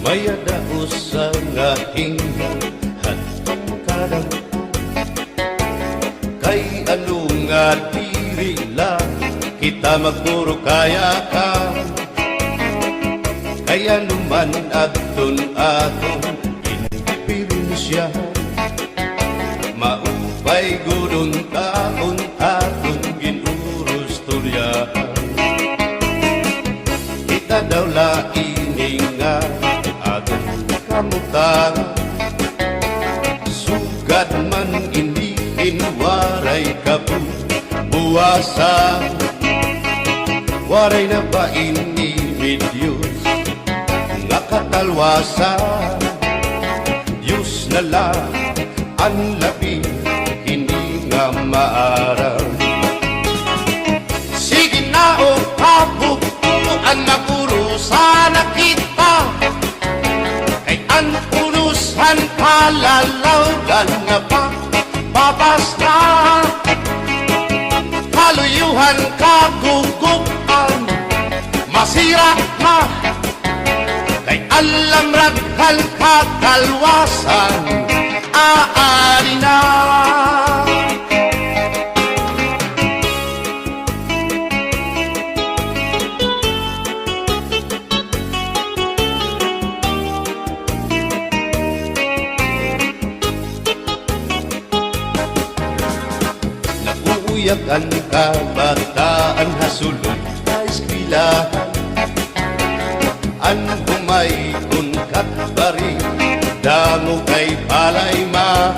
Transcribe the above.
Maya daos sa ngahing hatong kadang kay ano nga diri lang kita magpuro kaya ka kaya naman agton aton inipirinsya maupay gudon taon aton ginurus turyahan kita daw laing nga aton kamutan sugad man waray kabuwasan waray na ba Diyos nga katalwasan Diyos na lang ang labi hindi nga maaraw sige na o kabubuan mapurusan na kita kay ang purusan kalalawgan nga pa babasta kaluyuhan kagugupan masira ka kay alam raghal kakalwasan aari na uyak ang kabataan hasulod sa eskwelahan ang humay kun katbari damo kay palay ma